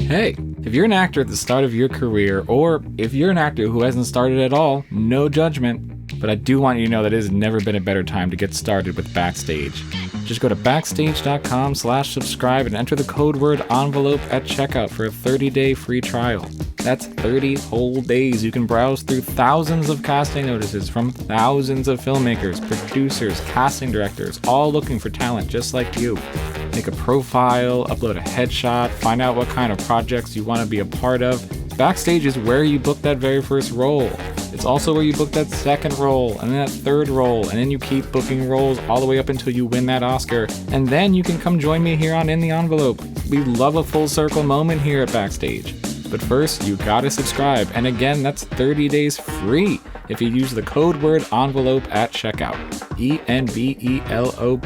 Hey, if you're an actor at the start of your career, or if you're an actor who hasn't started at all, no judgment. But I do want you to know that it has never been a better time to get started with Backstage. Just go to backstage.com/subscribe and enter the code word envelope at checkout for a 30-day free trial. That's 30 whole days you can browse through thousands of casting notices from thousands of filmmakers, producers, casting directors, all looking for talent just like you. Make a profile, upload a headshot, find out what kind of projects you want to be a part of. Backstage is where you book that very first role. It's also where you book that second role, and then that third role, and then you keep booking roles all the way up until you win that Oscar. And then you can come join me here on In the Envelope. We love a full circle moment here at Backstage. But first, you gotta subscribe, and again, that's 30 days free if you use the code word envelope at checkout. ENVELOPE,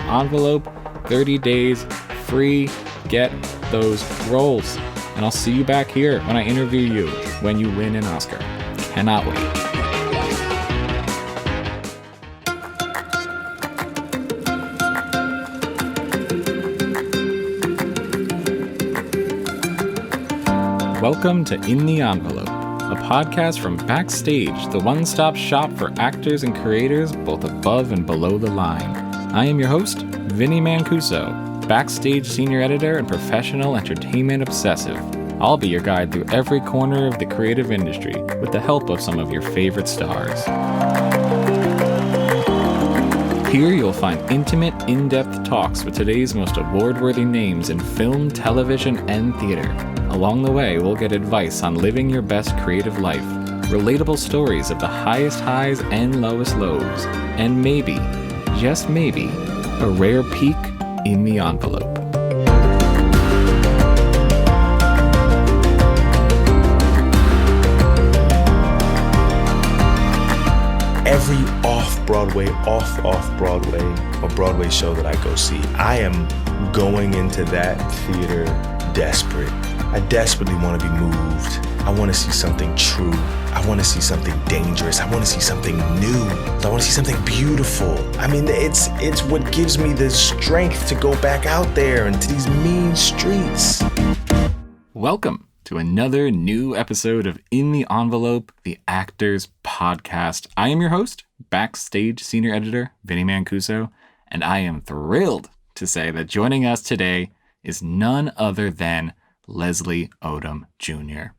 envelope, 30 days free. Get those roles. And I'll see you back here when I interview you when you win an Oscar. Cannot wait. Welcome to In the Envelope, a podcast from Backstage, the one-stop shop for actors and creators both above and below the line. I am your host, Vinnie Mancuso, Backstage Senior Editor and Professional Entertainment Obsessive. I'll be your guide through every corner of the creative industry with the help of some of your favorite stars. Here you'll find intimate, in-depth talks with today's most award-worthy names in film, television, and theater. Along the way, we'll get advice on living your best creative life, relatable stories of the highest highs and lowest lows, and maybe, just maybe, a rare peek in the envelope. Every off-Broadway or Broadway show that I go see, I am going into that theater desperate. I desperately want to be moved. I want to see something true. I want to see something dangerous. I want to see something new. I want to see something beautiful. I mean, it's what gives me the strength to go back out there into these mean streets. Welcome to another new episode of In the Envelope, the Actors Podcast. I am your host, Backstage Senior Editor, Vinnie Mancuso, and I am thrilled to say that joining us today is none other than Leslie Odom Jr.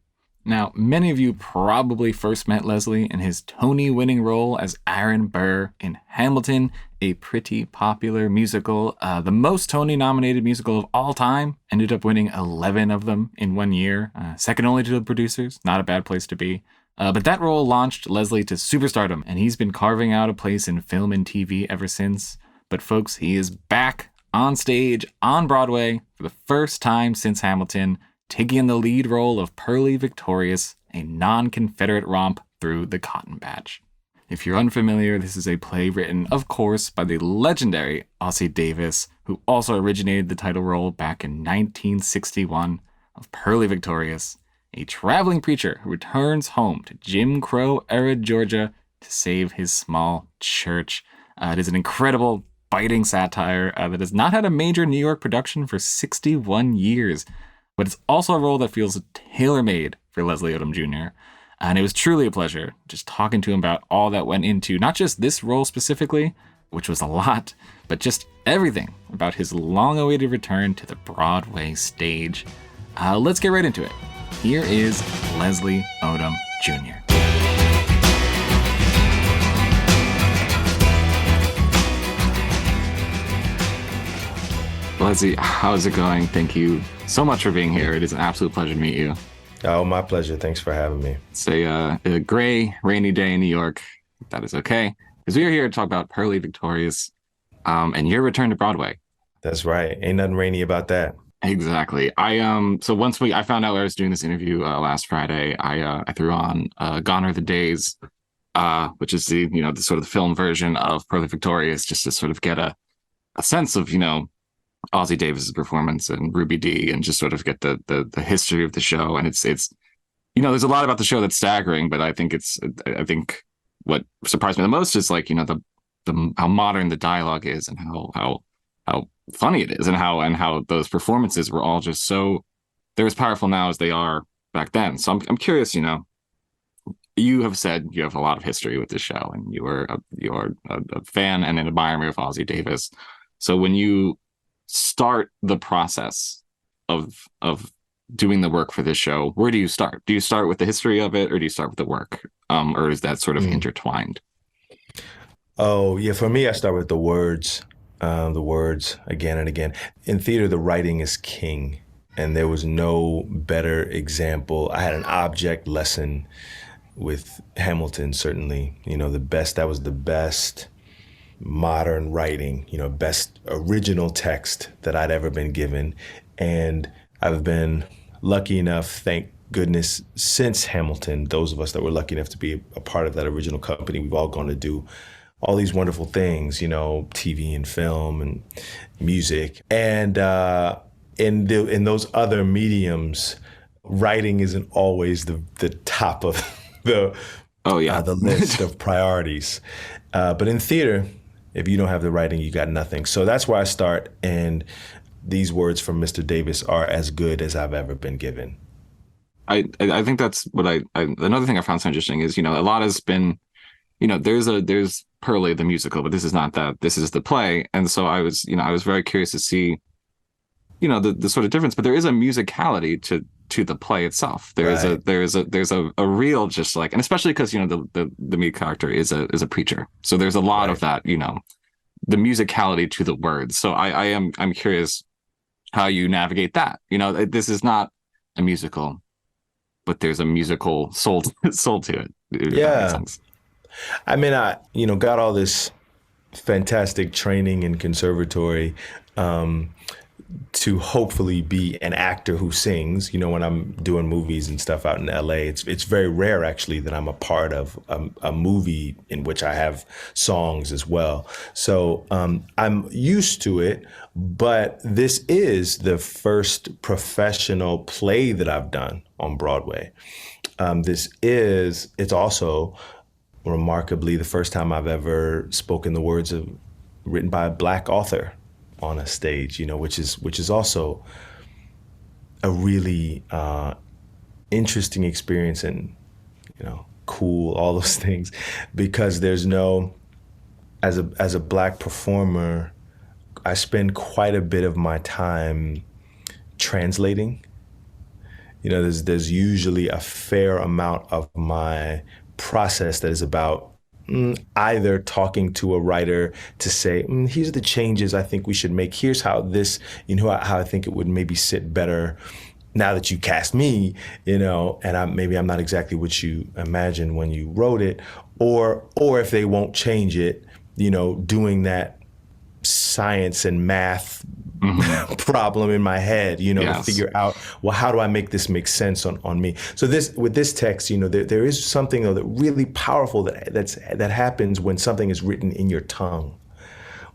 Now, many of you probably first met Leslie in his Tony-winning role as Aaron Burr in Hamilton, a pretty popular musical, the most Tony-nominated musical of all time. Ended up winning 11 of them in 1 year, second only to the producers. Not a bad place to be. But that role launched Leslie to superstardom, and he's been carving out a place in film and TV ever since. But folks, he is back on stage, on Broadway, for the first time since Hamilton, taking in the lead role of Purlie Victorious, a non-Confederate romp through the cotton patch. If you're unfamiliar, this is a play written, of course, by the legendary Ossie Davis, who also originated the title role back in 1961 of Purlie Victorious, a traveling preacher who returns home to Jim Crow-era Georgia to save his small church. It is an incredible, biting satire that has not had a major New York production for 61 years. But it's also a role that feels tailor-made for Leslie Odom Jr. And it was truly a pleasure just talking to him about all that went into not just this role specifically, which was a lot, but just everything about his long-awaited return to the Broadway stage. Let's get right into it. Here is Leslie Odom Jr. Leslie, how's it going? Thank you so much for being here. It is an absolute pleasure to meet you. Oh, my pleasure. Thanks for having me. It's a gray, rainy day in New York. That is okay, because we are here to talk about Purlie Victorious and your return to Broadway. That's right. Ain't nothing rainy about that. Exactly. So once I found out I was doing this interview last Friday, I threw on Gone Are the Days, which is the sort of the film version of Purlie Victorious, just to sort of get a sense of Ossie Davis's performance and Ruby Dee, and just sort of get the history of the show. And it's there's a lot about the show that's staggering, but I think what surprised me the most is the how modern the dialogue is, and how funny it is, and how those performances were all just so they're as powerful now as they are back then. So I'm curious, you have said you have a lot of history with this show, and you're a fan and an admirer of Ossie Davis. So when you start the process of doing the work for this show, where do you start? Do you start with the history of it, or do you start with the work, or is that sort of intertwined? Oh yeah, for me, I start with the words again and again. In theater, the writing is king, and there was no better example. I had an object lesson with Hamilton, certainly. That was the best modern writing, best original text that I'd ever been given. And I've been lucky enough, thank goodness, since Hamilton, those of us that were lucky enough to be a part of that original company, we've all gone to do all these wonderful things, TV and film and music. And in those other mediums, writing isn't always the top of the list of priorities. But in theater, if you don't have the writing, you got nothing. So that's where I start. And these words from Mr. Davis are as good as I've ever been given. I think that's what another thing I found so interesting is, a lot has been, there's Purlie the musical, but this is not that. This is the play. And so I was very curious to see, the sort of difference. But there is a musicality to the play itself. There's a real, just like, and especially because the main character is a preacher. So there's a lot of that, the musicality to the words. So I'm curious how you navigate that. This is not a musical, but there's a musical soul to it. Yeah. I mean, I got all this fantastic training in conservatory to hopefully be an actor who sings. When I'm doing movies and stuff out in LA, it's very rare actually that I'm a part of a movie in which I have songs as well. So I'm used to it, but this is the first professional play that I've done on Broadway. It's also remarkably the first time I've ever spoken the words written by a Black author on a stage, which is also a really interesting experience and, cool, all those things, because there's as a Black performer, I spend quite a bit of my time translating. There's usually a fair amount of my process that is about either talking to a writer to say, here's the changes I think we should make. Here's how this, how I think it would maybe sit better now that you cast me, and I'm not exactly what you imagined when you wrote it, or if they won't change it, doing that science and math problem in my head, to figure out, well, how do I make this make sense on me? So with this text, there is something though that really powerful that happens when something is written in your tongue,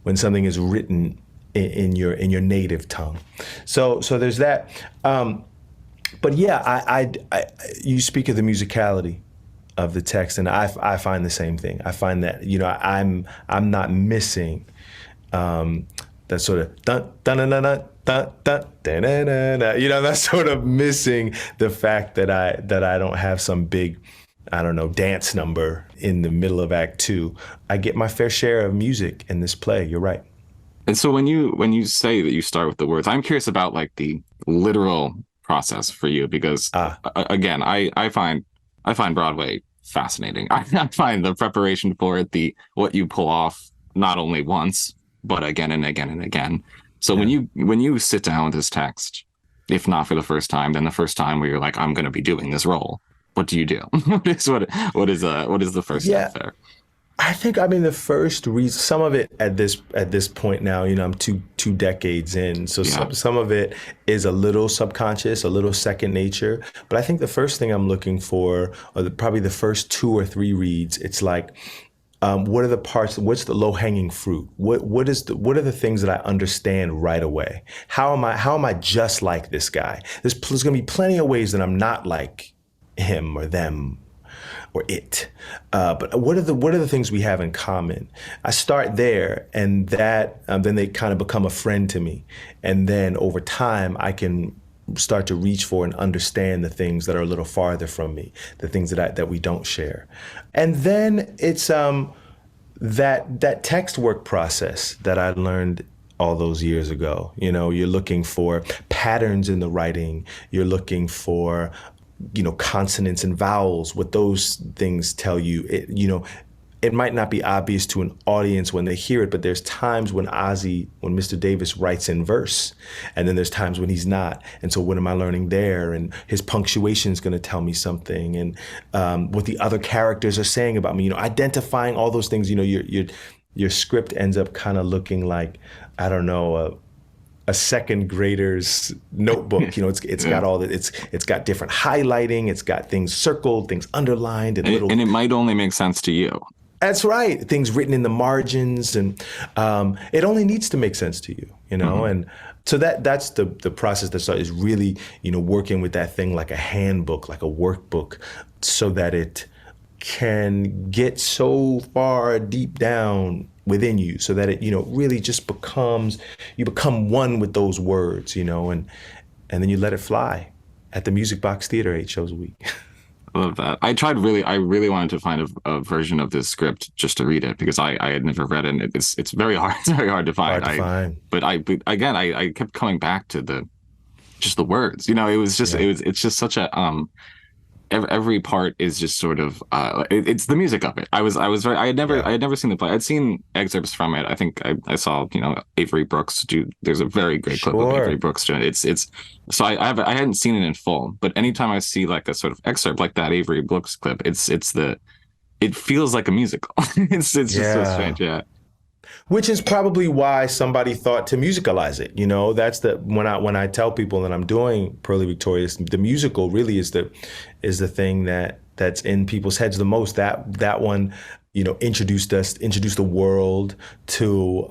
when something is written in your native tongue. So there's that. But yeah, you speak of the musicality of the text, and I find the same thing. I find that I'm not missing that sort of dun dun dun dun dun dun dun dun dun dun. That's sort of missing the fact that I don't have some big, dance number in the middle of Act 2. I get my fair share of music in this play. You're right. And so when you say that you start with the words, I'm curious about like the literal process for you, because again, I find Broadway fascinating. I find the preparation for it, what you pull off not only once, but again and again and again. So when you sit down with this text, if not for the first time, then the first time where you're like, I'm going to be doing this role, what do you do? what is the first step there? I think, the first reason, some of it at this point now, I'm two decades in. So some of it is a little subconscious, a little second nature. But I think the first thing I'm looking for, or probably the first 2 or 3 reads, it's like, what are the parts? What's the low-hanging fruit? What are the things that I understand right away? How am I just like this guy? There's going to be plenty of ways that I'm not like him or them or it. But what are the things we have in common? I start there, and that then they kind of become a friend to me, and then over time I can start to reach for and understand the things that are a little farther from me, the things that we don't share. And then it's that text work process that I learned all those years ago. You know, you're looking for patterns in the writing. You're looking for, you know, consonants and vowels, what those things tell you. It might not be obvious to an audience when they hear it, but there's times when Mr. Davis writes in verse, and then there's times when he's not. And so what am I learning there? And his punctuation is going to tell me something, and what the other characters are saying about me. You know, identifying all those things. You know, your script ends up kind of looking like, I don't know, a second grader's notebook. You know, it's got all that. It's got different highlighting. It's got things circled, things underlined, and it might only make sense to you. That's right. Things written in the margins, and it only needs to make sense to you, you know? Mm-hmm. And so that's the process that is really, you know, working with that thing like a handbook, like a workbook, so that it can get so far deep down within you, so that it, you know, really just you become one with those words, you know, and then you let it fly at the Music Box Theater 8 shows a week. I love that. I really wanted to find a version of this script just to read it, because I had never read it, and it's very hard. It's very hard to find. But I kept coming back to the words. You know, it's just such a every part is just sort of it's the music of it. I had never seen the play. I'd seen excerpts from it. I think I saw, you know, Avery Brooks do. There's a very great clip of Avery Brooks doing it. It's so I hadn't seen it in full, but anytime I see like a sort of excerpt like that Avery Brooks clip, it feels like a musical. it's just so strange. Yeah. Which is probably why somebody thought to musicalize it. You know, that's when I tell people that I'm doing Purlie Victorious, the musical really is the thing that's in people's heads the most. That one, you know, introduced the world to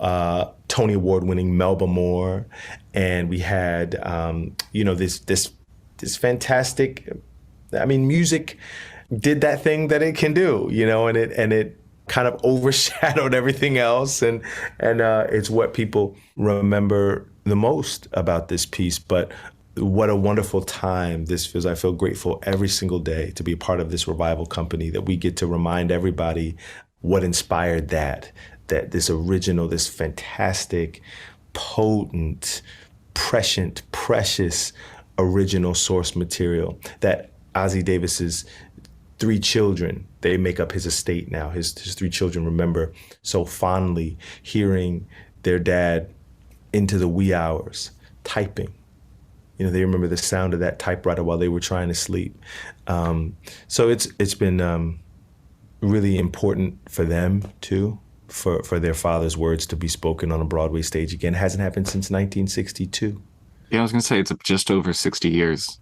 Tony Award winning Melba Moore, and we had you know, this fantastic. I mean, music did that thing that it can do, you know, and it kind of overshadowed everything else, and it's what people remember the most about this piece. But what a wonderful time this feels. I feel grateful every single day to be a part of this revival company, that we get to remind everybody what inspired that this original, this fantastic, potent, prescient, precious original source material, that Ossie Davis's 3 children, they make up his estate now. His 3 children remember so fondly hearing their dad into the wee hours typing. You know, they remember the sound of that typewriter while they were trying to sleep. So it's been really important for them too, for their father's words to be spoken on a Broadway stage again. It hasn't happened since 1962. Yeah, I was gonna say it's just over 60 years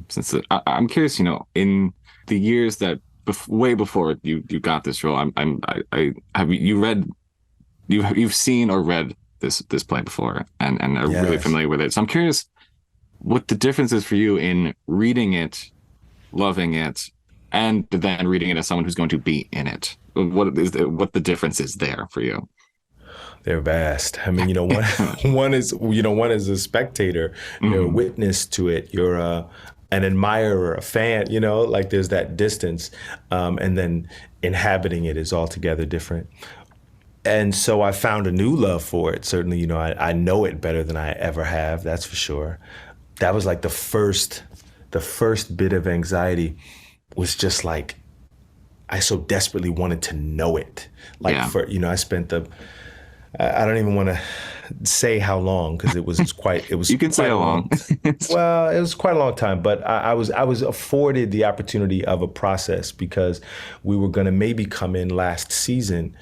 since I'm curious, you know, in the years that way before you got this role, you've seen or read this play before and are really familiar with it. So I'm curious what the difference is for you in reading it, loving it, and then reading it as someone who's going to be in it. What the difference is there for you? They're vast. I mean, you know, one is a spectator, you're a witness to it. You're an admirer, a fan, you know, like there's that distance. And then inhabiting it is altogether different. And so I found a new love for it. Certainly, you know, I know it better than I ever have, that's for sure. That was like the first bit of anxiety was just like, I so desperately wanted to know it. Like I spent I don't even want to say how long, because it was you can say how long. Well, it was quite a long time, but I was afforded the opportunity of a process, because we were going to maybe come in last season.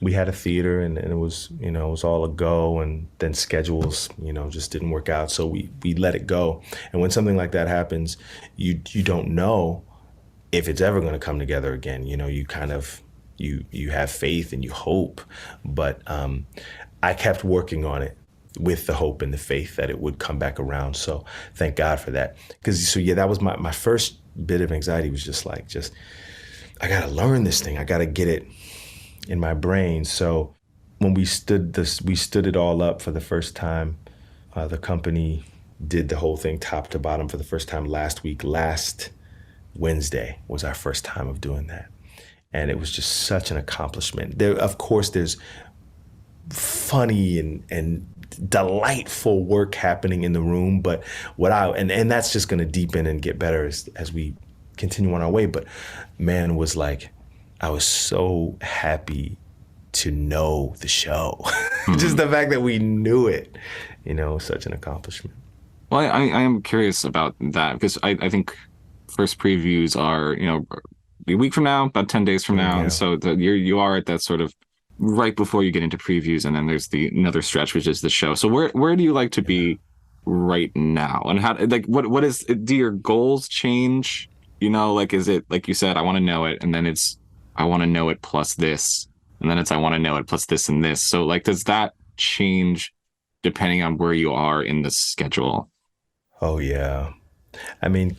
We had a theater and it was, you know, it was all a go, and then schedules, you know, just didn't work out. So we let it go. And when something like that happens, you don't know if it's ever going to come together again. You know, you kind of, you have faith and you hope, but I kept working on it with the hope and the faith that it would come back around. So thank God for that. That was my first bit of anxiety, was just I got to learn this thing. I got to get it in my brain. So when we stood it all up for the first time, the company did the whole thing top to bottom for the first time last week. Last Wednesday was our first time of doing that. And it was just such an accomplishment. There, of course, there's funny and delightful work happening in the room, but and that's just going to deepen and get better as we continue on our way. But man, I was so happy to know the show. Mm-hmm. Just the fact that we knew it, such an accomplishment. Well, I am curious about that because I think first previews are, a week from now, about 10 days from now. Yeah. And so you are at that sort of right before you get into previews. And then there's another stretch, which is the show. So where do you like to be right now? And how, do your goals change? Is it, like you said, I want to know it. And then it's, I want to know it plus this. And then it's, I want to know it plus this and this. So does that change depending on where you are in the schedule? Oh, yeah. I mean,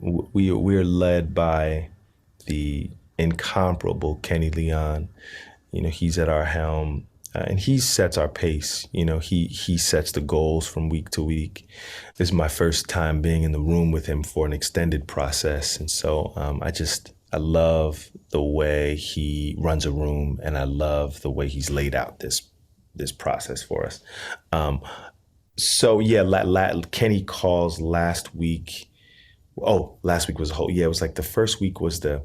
we're led by the incomparable Kenny Leon. He's at our helm, and he sets our pace. He sets the goals from week to week. This is my first time being in the room with him for an extended process, and so I love the way he runs a room, and I love the way he's laid out this process for us. So yeah, Kenny calls last week. Oh, last week was it was like the first week was the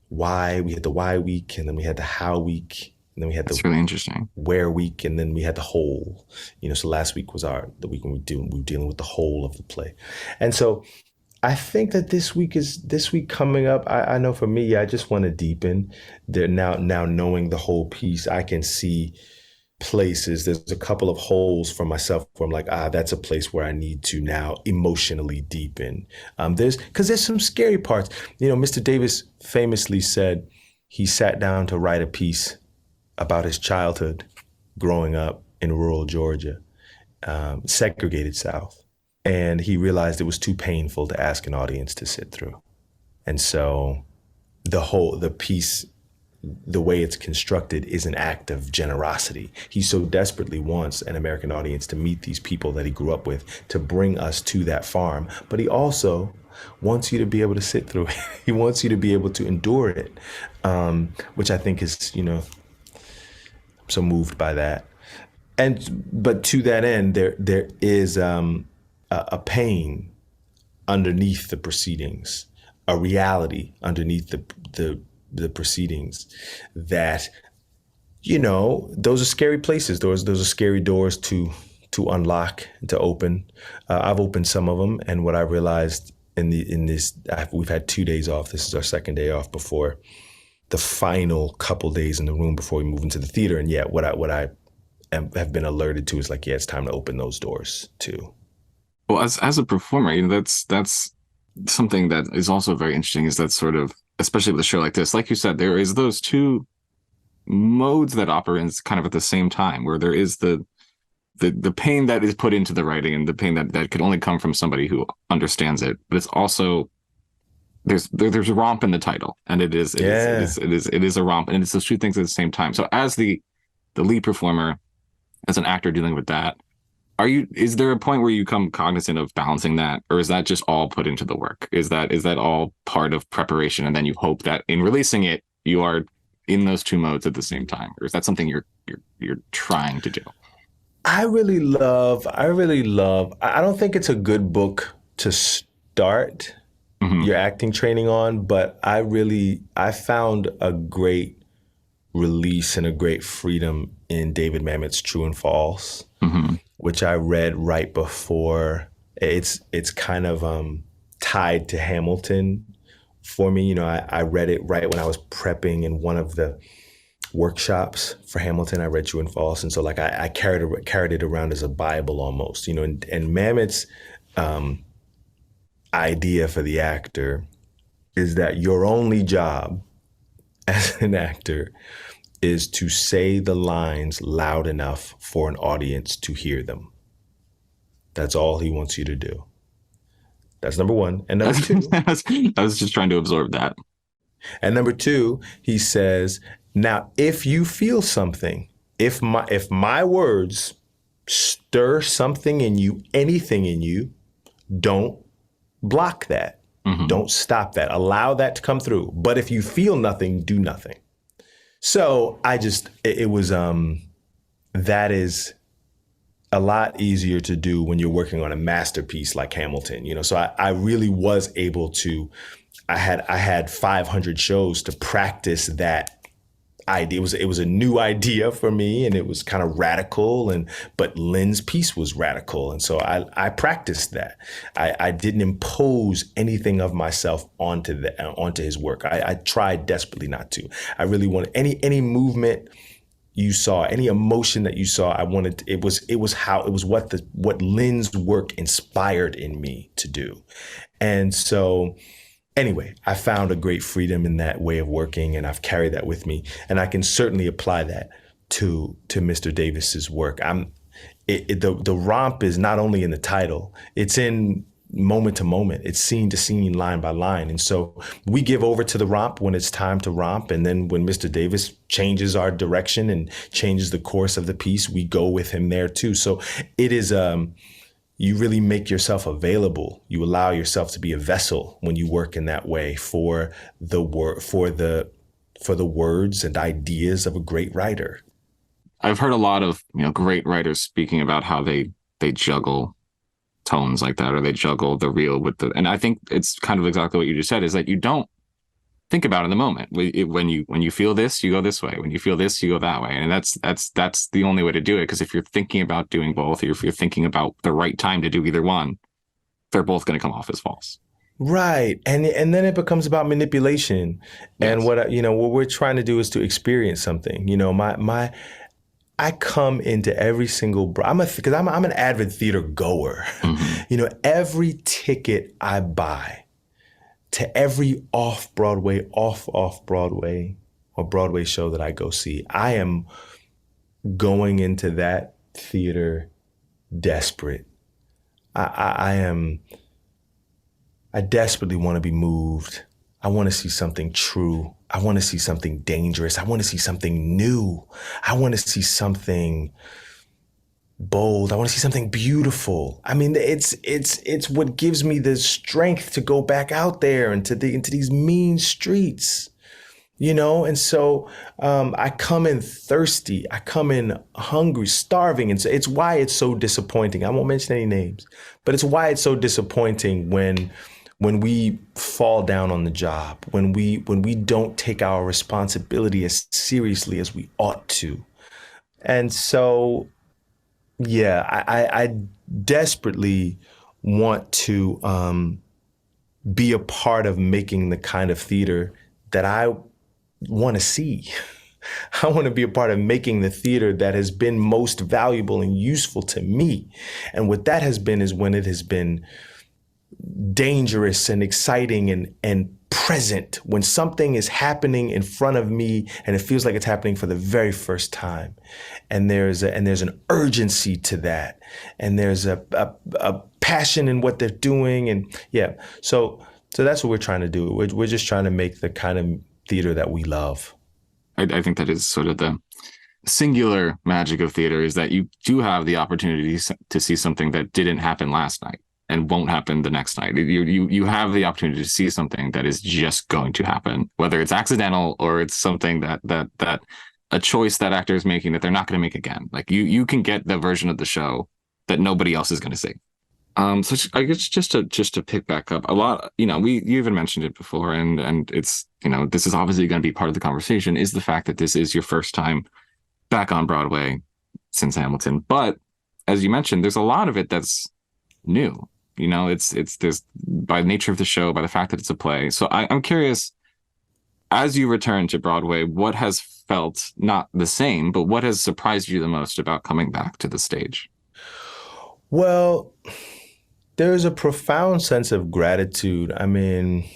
why. We had the why week, and then we had the how week, and then we had That's really interesting. Where week, and then we had the whole. So last week was the week when we were dealing with the whole of the play, and so I think that this week coming up. I know for me, I just want to deepen. Now knowing the whole piece, I can see places. There's a couple of holes for myself where I'm like, that's a place where I need to now emotionally deepen. There's some scary parts. Mr. Davis famously said he sat down to write a piece about his childhood growing up in rural Georgia, segregated South. And he realized it was too painful to ask an audience to sit through. And so the piece, the way it's constructed, is an act of generosity. He so desperately wants an American audience to meet these people that he grew up with, to bring us to that farm. But he also wants you to be able to sit through it. He wants you to be able to endure it, which I think is, I'm so moved by that. But to that end, there is a pain underneath the proceedings, a reality underneath the proceedings that, those are scary places. Those are scary doors to unlock, to open. I've opened some of them, and what I realized we've had 2 days off. This is our second day off before the final couple days in the room before we move into the theater. And yet, what I have been alerted to is it's time to open those doors too. Well, as a performer, that's something that is also very interesting. Is that sort of, especially with a show like this, like you said, there is those two modes that operate kind of at the same time, where there is the pain that is put into the writing and the pain that could only come from somebody who understands it. But it's also there's a romp in the title, and it is a romp, and it's those two things at the same time. So as the lead performer, as an actor dealing with that, is there a point where you become cognizant of balancing that, or is that just all put into the work? Is that all part of preparation, and then you hope that in releasing it you are in those two modes at the same time, or is that something you're trying to do? I really love. I don't think it's a good book to start your acting training on, but I found a great release and a great freedom in David Mamet's True and False, which I read right before. It's kind of tied to Hamilton for me. I read it right when I was prepping in one of the workshops for Hamilton. I read True and False, and so I carried it around as a Bible almost. And Mamet's idea for the actor is that your only job as an actor is to say the lines loud enough for an audience to hear them. That's all he wants you to do. That's number one. And number two, I was just trying to absorb that. And number two, he says, now, if you feel something, if my words stir something in you, anything in you. Don't block that. Mm-hmm. Don't stop that. Allow that to come through. But if you feel nothing, do nothing. So it was, that is a lot easier to do when you're working on a masterpiece like Hamilton, So I really was able to, I had 500 shows to practice that idea. It was a new idea for me, and it was kind of radical, but Lynn's piece was radical. And so I practiced that. I didn't impose anything of myself onto his work. I tried desperately not to. I really wanted any movement you saw, any emotion that you saw, it was what Lynn's work inspired in me to do. And so anyway, I found a great freedom in that way of working, and I've carried that with me, and I can certainly apply that to Mr. Davis's work. The romp is not only in the title, it's in moment to moment, it's scene to scene, line by line. And so we give over to the romp when it's time to romp, and then when Mr. Davis changes our direction and changes the course of the piece, we go with him there too. So it is you really make yourself available. You allow yourself to be a vessel when you work in that way for the words and ideas of a great writer. I've heard a lot of great writers speaking about how they juggle tones like that, or they juggle the real with the. And I think it's kind of exactly what you just said, is that you don't think about it in the moment. When you feel this, you go this way. When you feel this, you go that way. And that's the only way to do it. Because if you're thinking about doing both, or if you're thinking about the right time to do either one, they're both going to come off as false. Right. And then it becomes about manipulation. Yes. And what we're trying to do is to experience something. I come into every single, because I'm an avid theater goer. Mm-hmm. Every ticket I buy to every off-Broadway or Broadway show that I go see, I am going into that theater desperate. I desperately want to be moved. I want to see something true. I want to see something dangerous. I want to see something new. I want to see something bold. I want to see something beautiful. I mean, it's what gives me the strength to go back out there into these mean streets, And so I come in thirsty. I come in hungry, starving, and so it's why it's so disappointing. I won't mention any names, but it's why it's so disappointing when we fall down on the job, when we don't take our responsibility as seriously as we ought to. And so, yeah, I desperately want to be a part of making the kind of theater that I want to see. I want to be a part of making the theater that has been most valuable and useful to me. And what that has been is when it has been dangerous and exciting and present, when something is happening in front of me and it feels like it's happening for the very first time, and there's an urgency to that, and there's a passion in what they're doing, and so that's what we're trying to do. We're just trying to make the kind of theater that we love. I think that is sort of the singular magic of theater, is that you do have the opportunity to see something that didn't happen last night and won't happen the next night. You have the opportunity to see something that is just going to happen, whether it's accidental or it's something that a choice that actor is making that they're not going to make again. Like you can get the version of the show that nobody else is going to see. So I guess just to pick back up a lot, you even mentioned it before, and it's, this is obviously going to be part of the conversation, is the fact that this is your first time back on Broadway since Hamilton. But as you mentioned, there's a lot of it that's new. There's, by nature of the show, by the fact that it's a play. So I'm curious, as you return to Broadway, what has felt not the same, but what has surprised you the most about coming back to the stage? Well, there's a profound sense of gratitude. I mean,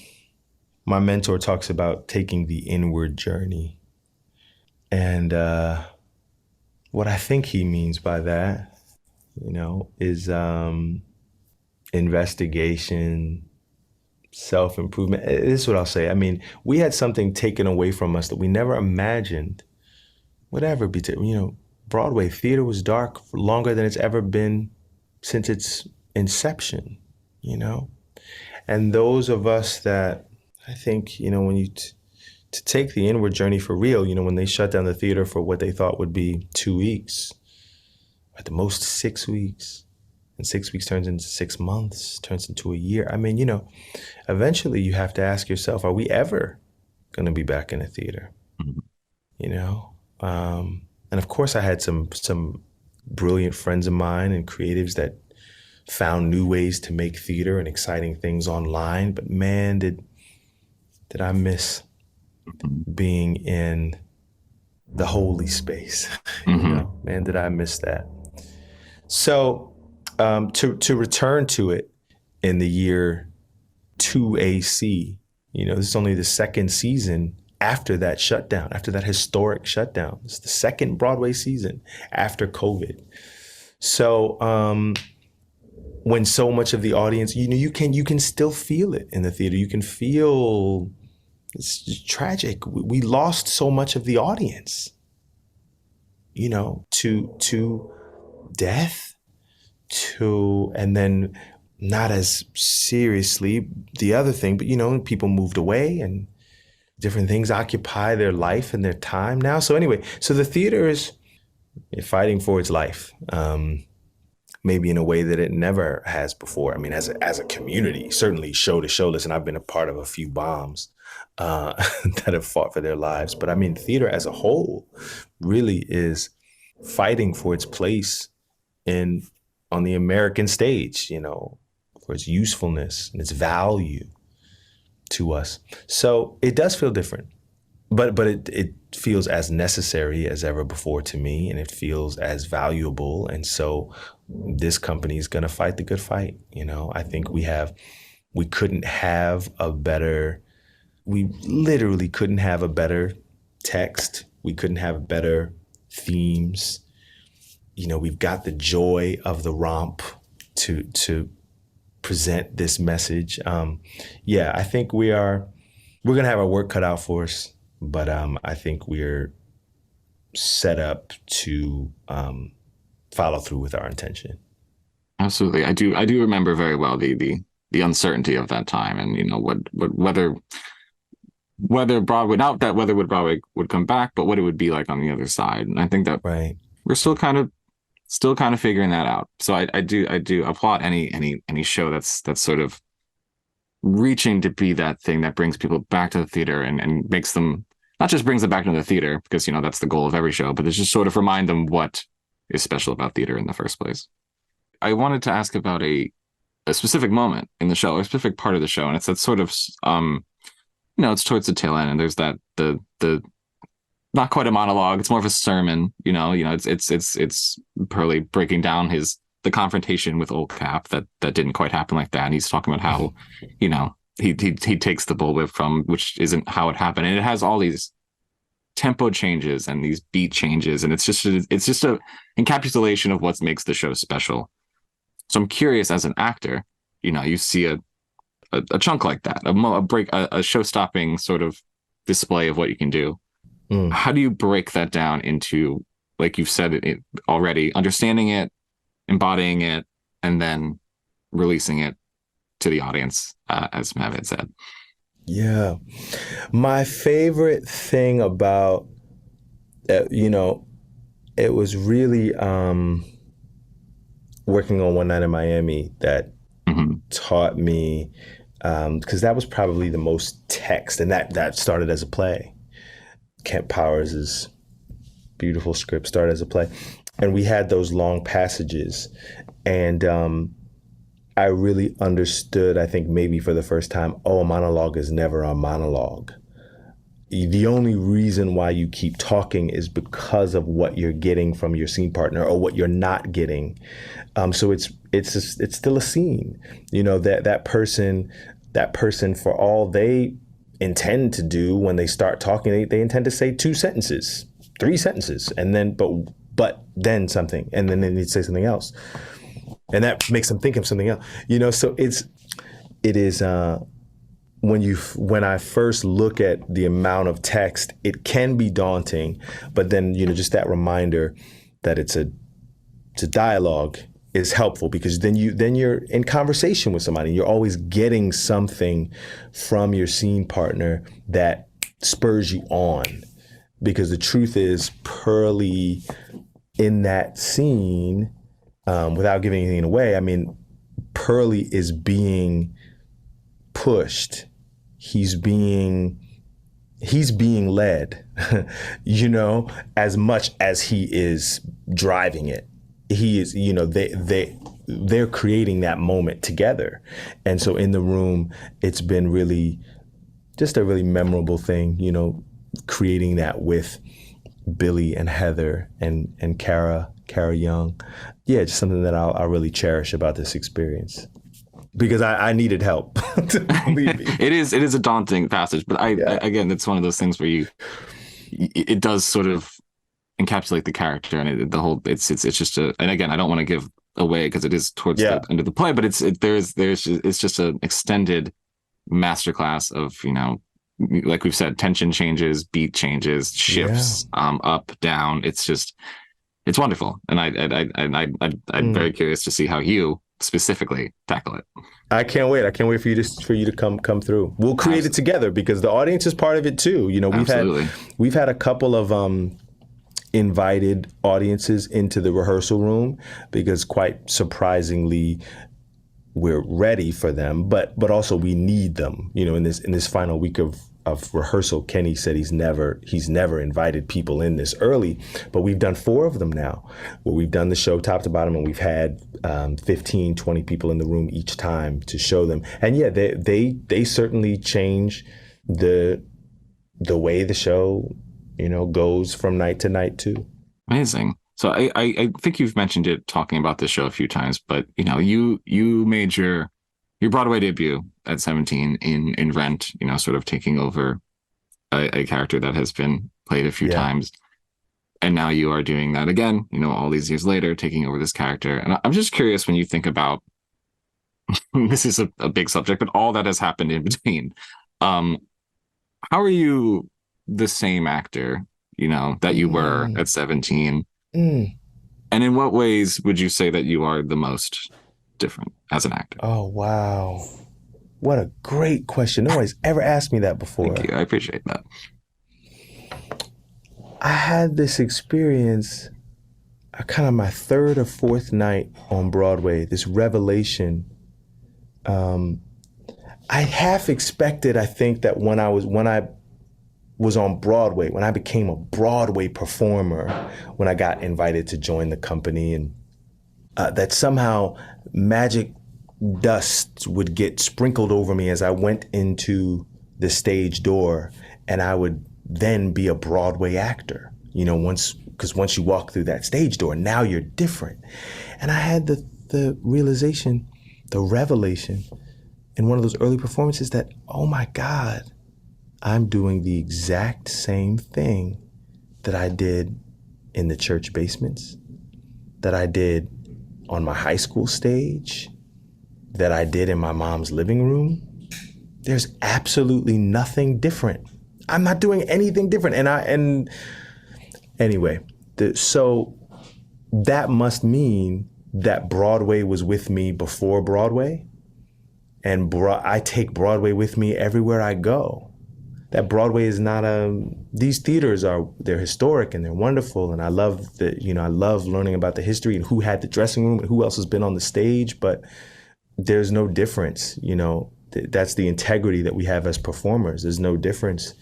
my mentor talks about taking the inward journey. And what I think he means by that, is investigation, self-improvement. This is what I'll say. I mean, we had something taken away from us that we never imagined would ever be taken. Broadway theater was dark for longer than it's ever been since its inception, you know? And those of us that, I think, you know, when you to take the inward journey for real, you know, when they shut down the theater for what they thought would be 2 weeks, at the most 6 weeks, and 6 weeks turns into 6 months, turns into a year. I mean, you know, eventually you have to ask yourself, are we ever going to be back in a theater? Mhm. You know? And of course I had some brilliant friends of mine and creatives that found new ways to make theater and exciting things online. But man, did I miss being in the holy space. You know, man, did I miss that. So to return to it in the year 2 AC, you know, this is only the second season after that shutdown, after that historic shutdown. It's the second Broadway season after COVID. So when so much of the audience, you know, you can still feel it in the theater. You can feel it's just tragic. We lost so much of the audience, you know, to death, and then not as seriously the other thing, but, you know, people moved away and different things occupy their life and their time now. So anyway, so the theater is fighting for its life, maybe in a way that it never has before. I mean, as a community, certainly show to show. Listen, I've been a part of a few bombs that have fought for their lives. But I mean, theater as a whole really is fighting for its place on the American stage, you know, for its usefulness and its value to us. So it does feel different, but it feels as necessary as ever before to me, and it feels as valuable. And so this company is going to fight the good fight. You know, I think we literally couldn't have a better text. We couldn't have better themes. You know, we've got the joy of the romp to present this message. Yeah, I think we're going to have our work cut out for us, but I think we're set up to follow through with our intention. Absolutely. I do remember very well the uncertainty of that time, and, you know, whether Broadway, not that whether Broadway would come back, but what it would be like on the other side. And I think that we're still kind of figuring that out. So I do applaud any show that's sort of reaching to be that thing that brings people back to the theater and makes them, not just brings them back to the theater, because, you know, that's the goal of every show, but it's just sort of remind them what is special about theater in the first place. I wanted to ask about a specific moment in the show, a specific part of the show, and it's that sort of you know, it's towards the tail end, and there's that the not quite a monologue, it's more of a sermon, you know, it's Purlie breaking down the confrontation with Old Cap that didn't quite happen like that, and he's talking about how, you know, he takes the bullwhip from, which isn't how it happened, and it has all these tempo changes and these beat changes, and it's just a encapsulation of what makes the show special. So I'm curious, as an actor, you know, you see a chunk like that, a show-stopping sort of display of what you can do. How do you break that down into, like you've said it already, understanding it, embodying it, and then releasing it to the audience, as Muffett said? Yeah. My favorite thing about, you know, it was really working on One Night in Miami that taught me, because that was probably the most text, and that started as a play. Kent Powers' beautiful script started as a play. And we had those long passages. And I really understood, I think maybe for the first time, a monologue is never a monologue. The only reason why you keep talking is because of what you're getting from your scene partner or what you're not getting. So it's still a scene. You know, that person, for all they intend to do when they start talking, they intend to say 2 sentences, 3 sentences, and then but then something, and then they need to say something else, and that makes them think of something else. You know, so it is when I first look at the amount of text, it can be daunting, but then, you know, just that reminder that it's a dialogue is helpful, because then you're in conversation with somebody. You're always getting something from your scene partner that spurs you on. Because the truth is, Purlie in that scene, without giving anything away, I mean, Purlie is being pushed. He's being led, you know, as much as he is driving it. He is, you know, they're creating that moment together. And so in the room, it's been really just a really memorable thing, you know, creating that with Billy and Heather and Kara Young. Yeah, just something that I'll really cherish about this experience, because I needed help. Believe me. It is a daunting passage, but again, it's one of those things where it does sort of encapsulate the character, and it's just and again, I don't want to give away because it is towards the end of the play, but it's just an extended masterclass of, you know, like we've said, tension changes, beat changes, shifts, up, down. It's wonderful, and I'm very curious to see how you specifically tackle it. I can't wait. I can't wait for you to come through. We'll create it together, because the audience is part of it too. You know, we've had a couple of invited audiences into the rehearsal room, because quite surprisingly, we're ready for them, but also we need them. You know, in this final week of rehearsal, Kenny said he's never invited people in this early, but we've done 4 of them now, where we've done the show top to bottom, and we've had 15, 20 people in the room each time to show them. And yeah, they certainly change the way the show, you know, goes from night to night too. Amazing. So I think you've mentioned it talking about the show a few times, but you know, you made your Broadway debut at 17 in Rent, you know, sort of taking over a character that has been played a few times. And now you are doing that again, you know, all these years later, taking over this character. And I'm just curious, when you think about, this is a big subject, but all that has happened in between, how are you the same actor, you know, that you were at 17? And in what ways would you say that you are the most different as an actor? Oh, wow. What a great question. Nobody's ever asked me that before. Thank you. I appreciate that. I had this experience, kind of my 3rd or 4th night on Broadway, this revelation. I half expected, I think, that when I was on Broadway, when I became a Broadway performer, when I got invited to join the company, and that somehow magic dust would get sprinkled over me as I went into the stage door, and I would then be a Broadway actor. You know, because once you walk through that stage door, now you're different. And I had the realization, the revelation in one of those early performances that, oh my God, I'm doing the exact same thing that I did in the church basements, that I did on my high school stage, that I did in my mom's living room. There's absolutely nothing different. I'm not doing anything different. Anyway, so that must mean that Broadway was with me before Broadway, and I take Broadway with me everywhere I go. That Broadway is not these theaters they're historic and they're wonderful, and I love I love learning about the history and who had the dressing room and who else has been on the stage, but there's no difference, you know. That's the integrity that we have as performers. There's no difference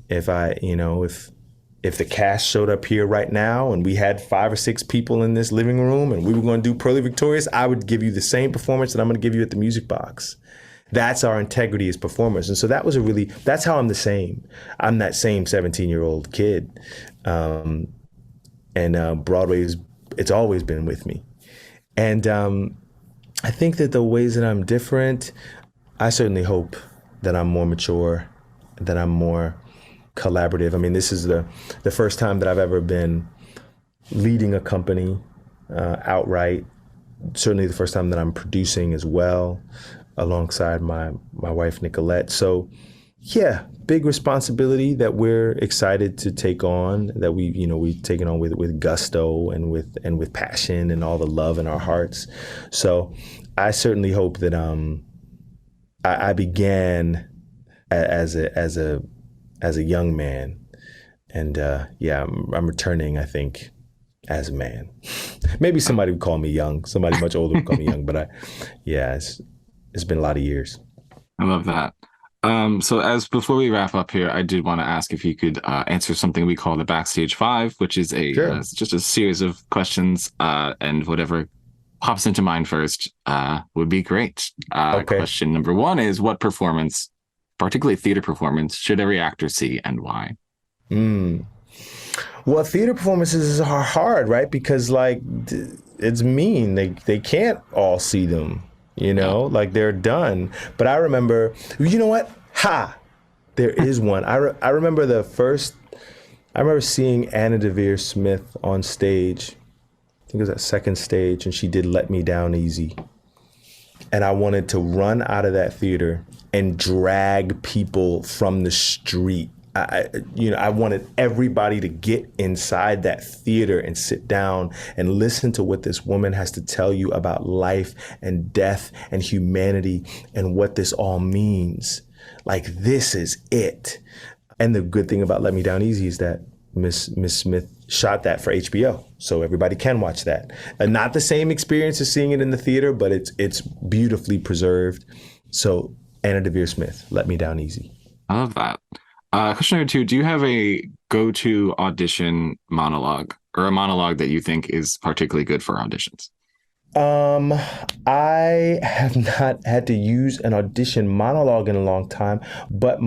if the cast showed up here right now and we had 5 or 6 people in this living room and we were going to do Purlie Victorious, I would give you the same performance that I'm going to give you at the Music Box. That's our integrity as performers. And so that's how I'm the same. I'm that same 17-year-old kid. And Broadway it's always been with me. And I think that the ways that I'm different, I certainly hope that I'm more mature, that I'm more collaborative. I mean, this is the first time that I've ever been leading a company outright. Certainly the first time that I'm producing as well, alongside my wife, Nicolette. So Yeah, big responsibility that we're excited to take on, that we've taken on with gusto and with passion and all the love in our hearts. So I certainly hope that I began as a young man, and I'm returning, I think, as a man. Maybe somebody would call me young. Somebody much older would call me young, but it's been a lot of years. I love that. So as before we wrap up here, I did want to ask if you could answer something we call the Backstage Five, which is just a series of questions, and whatever pops into mind first would be great. Okay. Question number one is, what performance, particularly theater performance, should every actor see and why? Well, theater performances are hard, right? Because it's mean. They can't all see them, like they're done. But I remember, you know what? There is one. I remember I remember seeing Anna Deavere Smith on stage. I think it was at second stage, and she did Let Me Down Easy. And I wanted to run out of that theater and drag people from the street. I wanted everybody to get inside that theater and sit down and listen to what this woman has to tell you about life and death and humanity and what this all means. Like, this is it. And the good thing about Let Me Down Easy is that Miss Smith shot that for HBO, so everybody can watch that. Not the same experience as seeing it in the theater, but it's beautifully preserved. So Anna Deavere Smith, Let Me Down Easy. I love that. Question number two, do you have a go-to audition monologue, or a monologue that you think is particularly good for auditions? I have not had to use an audition monologue in a long time, but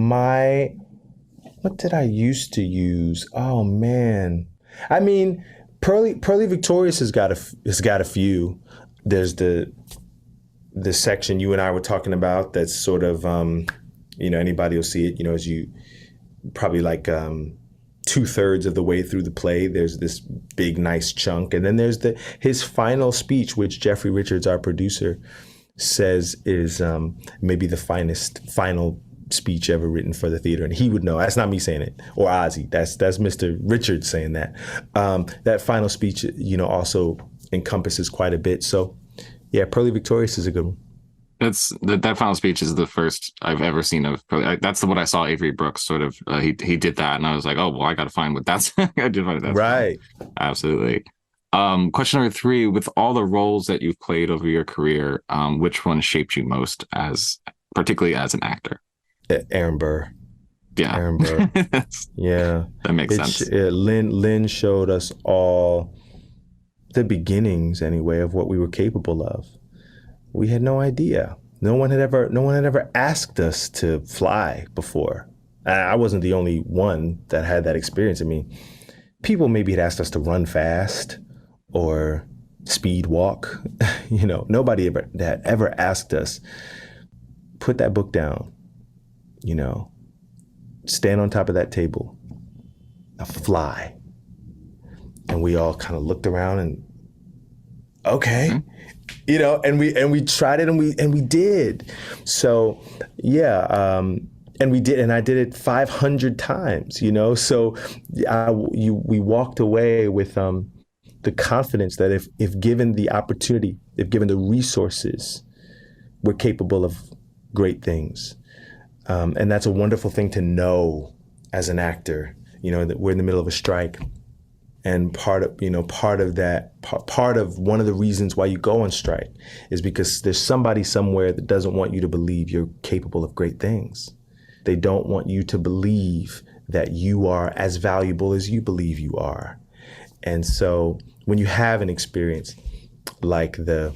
what did I used to use? Oh man. I mean, Purlie Victorious has got a few. There's the section you and I were talking about that's sort of anybody will see it, as you probably 2/3 of the way through the play, there's this big, nice chunk. And then there's his final speech, which Jeffrey Richards, our producer, says is maybe the final speech ever written for the theater. And he would know. That's not me saying it, or Ozzy. That's Mr. Richards saying that. That final speech, also encompasses quite a bit. So, yeah, Purlie Victorious is a good one. That final speech is the first I've ever seen of. That's what I saw Avery Brooks sort of. He did that, and I was like, oh well, I got to find what that's. I did find that. Right. Absolutely. Question number three: with all the roles that you've played over your career, which one shaped you most, particularly as an actor? Aaron Burr. Yeah. Aaron Burr. Yeah. That makes sense. Lynn showed us all the beginnings, anyway, of what we were capable of. We had no idea. No one had ever asked us to fly before. I wasn't the only one that had that experience. I mean, people maybe had asked us to run fast or speed walk. Nobody had ever asked us, put that book down, stand on top of that table, now fly. And we all kind of looked around and, okay. Mm-hmm. And we tried it and we did. So yeah, and we did, and I did it 500 times. So we walked away with the confidence that if given the opportunity, if given the resources, we're capable of great things, and that's a wonderful thing to know as an actor. That we're in the middle of a strike. And part of one of the reasons why you go on strike is because there's somebody somewhere that doesn't want you to believe you're capable of great things. They don't want you to believe that you are as valuable as you believe you are. And so when you have an experience like the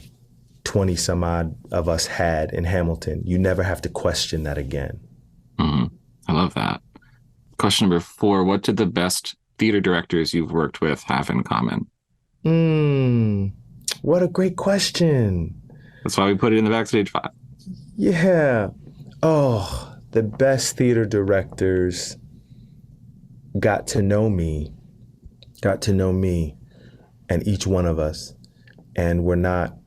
20 some odd of us had in Hamilton, you never have to question that again. Mm-hmm. I love that. Question number four, what did the best theater directors you've worked with have in common? What a great question. That's why we put it in the Backstage 5. Yeah. Oh, the best theater directors got to know me, and each one of us. And we're not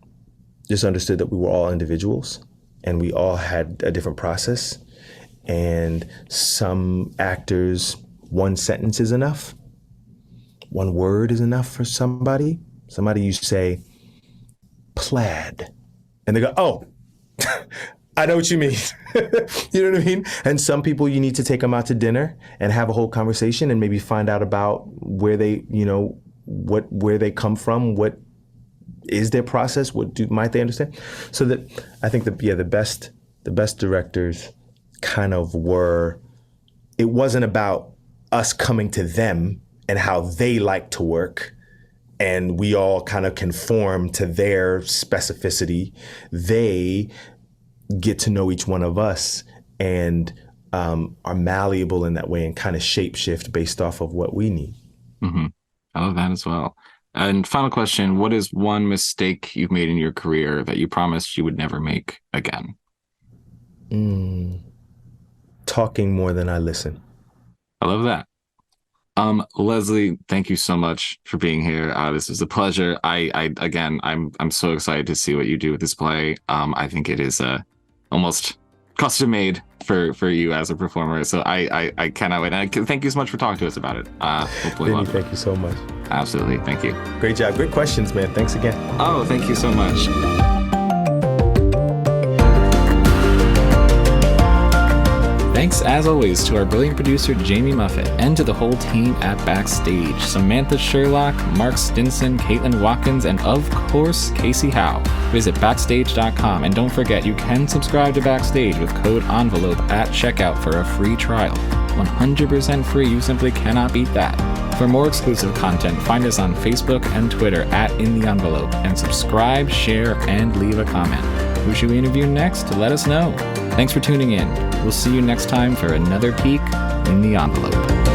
just understood that we were all individuals and we all had a different process. And some actors, one sentence is enough. One word is enough for somebody. Somebody you say, plaid. And they go, oh, I know what you mean. You know what I mean? And some people you need to take them out to dinner and have a whole conversation and maybe find out about where they, where they come from, what is their process, might they understand? So that I think the best directors kind of were, it wasn't about us coming to them and how they like to work and we all kind of conform to their specificity. They get to know each one of us and are malleable in that way and kind of shape shift based off of what we need. Mm-hmm. I love that as well. And final question, what is one mistake you've made in your career that you promised you would never make again? Talking more than I listen. I love that. Leslie, thank you so much for being here. This was a pleasure. I'm so excited to see what you do with this play. I think it is almost custom made for you as a performer. So I cannot wait. And thank you so much for talking to us about it. Hopefully, Vinnie, thank you so much. Absolutely, thank you. Great job, great questions, man. Thanks again. Oh, thank you so much. Thanks, as always, to our brilliant producer, Jamie Muffett, and to the whole team at Backstage. Samantha Sherlock, Mark Stinson, Caitlin Watkins, and of course, Kasey Howe. Visit Backstage.com, and don't forget, you can subscribe to Backstage with code ENVELOPE at checkout for a free trial. 100% free, you simply cannot beat that. For more exclusive content, find us on Facebook and Twitter at In the Envelope, and subscribe, share, and leave a comment. Who should we interview next? Let us know. Thanks for tuning in. We'll see you next time for another peek in the envelope.